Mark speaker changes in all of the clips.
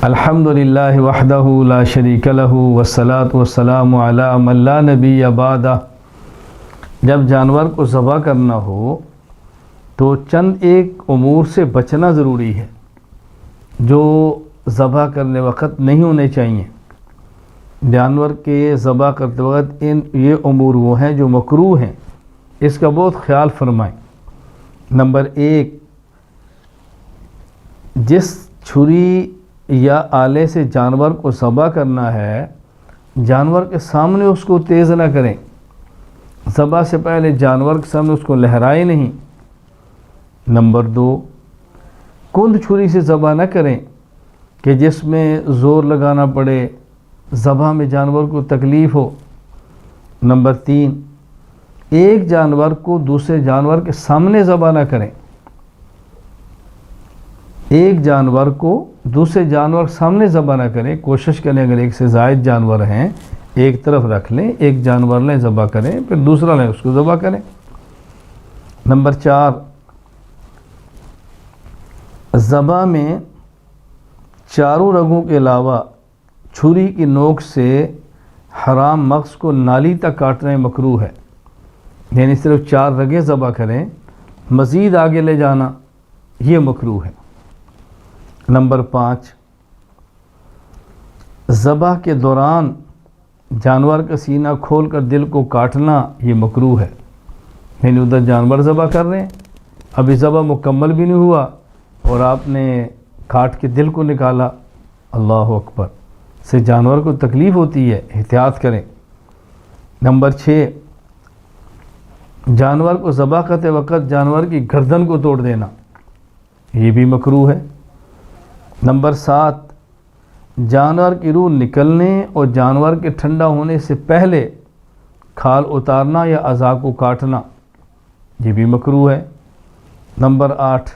Speaker 1: الحمدللہ وحدہ لا شریک لہ والصلاة والسلام علی من لا نبی بعدہ۔ جب جانور کو ذبح کرنا ہو تو چند ایک امور سے بچنا ضروری ہے جو ذبح کرنے وقت نہیں ہونے چاہیے۔ جانور کے ذبح کرتے وقت یہ امور وہ ہیں جو مکروہ ہیں، اس کا بہت خیال فرمائیں۔ نمبر 1، جس چھری یا آلے سے جانور کو ذبح کرنا ہے جانور کے سامنے اس کو تیز نہ کریں، ذبح سے پہلے جانور کے سامنے اس کو لہرائیں نہیں۔ نمبر 2، کند چھری سے ذبح نہ کریں کہ جس میں زور لگانا پڑے، ذبح میں جانور کو تکلیف ہو۔ نمبر 3، ایک جانور کو دوسرے جانور کے سامنے ذبح نہ کریں، ایک جانور کو دوسرے جانور کے سامنے ذبح نہ کریں۔ کوشش کریں اگر ایک سے زائد جانور ہیں ایک طرف رکھ لیں، ایک جانور لیں ذبح کریں، پھر دوسرا لیں اس کو ذبح کریں۔ نمبر 4، ذبح میں چاروں رگوں کے علاوہ چھری کی نوک سے حرام مغز کو نالی تک کاٹنا مکروہ ہے، یعنی صرف 4 رگیں ذبح کریں، مزید آگے لے جانا یہ مکروہ ہے۔ نمبر 5، ذبح کے دوران جانور کا سینہ کھول کر دل کو کاٹنا یہ مکروہ ہے، یعنی ادھر جانور ذبح کر رہے ہیں، ابھی ذبح مکمل بھی نہیں ہوا اور آپ نے کاٹ کے دل کو نکالا، اللہ اکبر، سے جانور کو تکلیف ہوتی ہے، احتیاط کریں۔ نمبر 6، جانور کو ذبح کرتے وقت جانور کی گردن کو توڑ دینا یہ بھی مکروہ ہے۔ نمبر 7، جانور کی روح نکلنے اور جانور کے ٹھنڈا ہونے سے پہلے کھال اتارنا یا اعضاء کو کاٹنا یہ بھی مکروہ ہے۔ نمبر 8،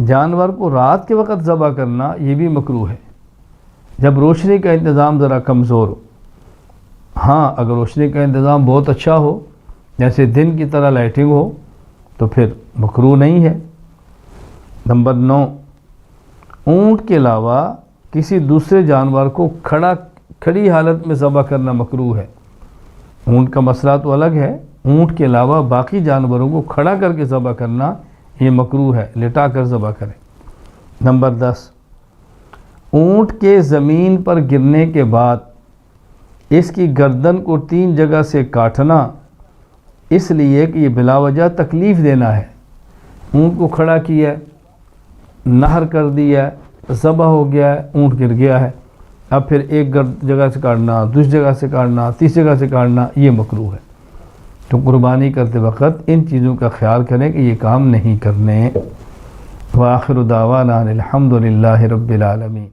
Speaker 1: جانور کو رات کے وقت ذبح کرنا یہ بھی مکروہ ہے جب روشنی کا انتظام ذرا کمزور ہو۔ ہاں اگر روشنی کا انتظام بہت اچھا ہو جیسے دن کی طرح لائٹنگ ہو تو پھر مکروہ نہیں ہے۔ نمبر 9، اونٹ کے علاوہ کسی دوسرے جانور کو کھڑی حالت میں ذبح کرنا مکروہ ہے۔ اونٹ کا مسئلہ تو الگ ہے، اونٹ کے علاوہ باقی جانوروں کو کھڑا کر کے ذبح کرنا یہ مکروہ ہے، لٹا کر ذبح کریں۔ نمبر 10، اونٹ کے زمین پر گرنے کے بعد اس کی گردن کو 3 جگہ سے کاٹنا اس لیے کہ یہ بلا وجہ تکلیف دینا ہے۔ اونٹ کو کھڑا کیا ہے، نہر کر دیا ہے، ذبح ہو گیا ہے، اونٹ گر گیا ہے، اب پھر ایک جگہ سے کاٹنا، دوسری جگہ سے کاٹنا، تیسری جگہ سے کاٹنا یہ مکروہ ہے۔ تو قربانی کرتے وقت ان چیزوں کا خیال کریں کہ یہ کام نہیں کرنے۔ وآخر دعوانا الحمدللہ رب العالمین۔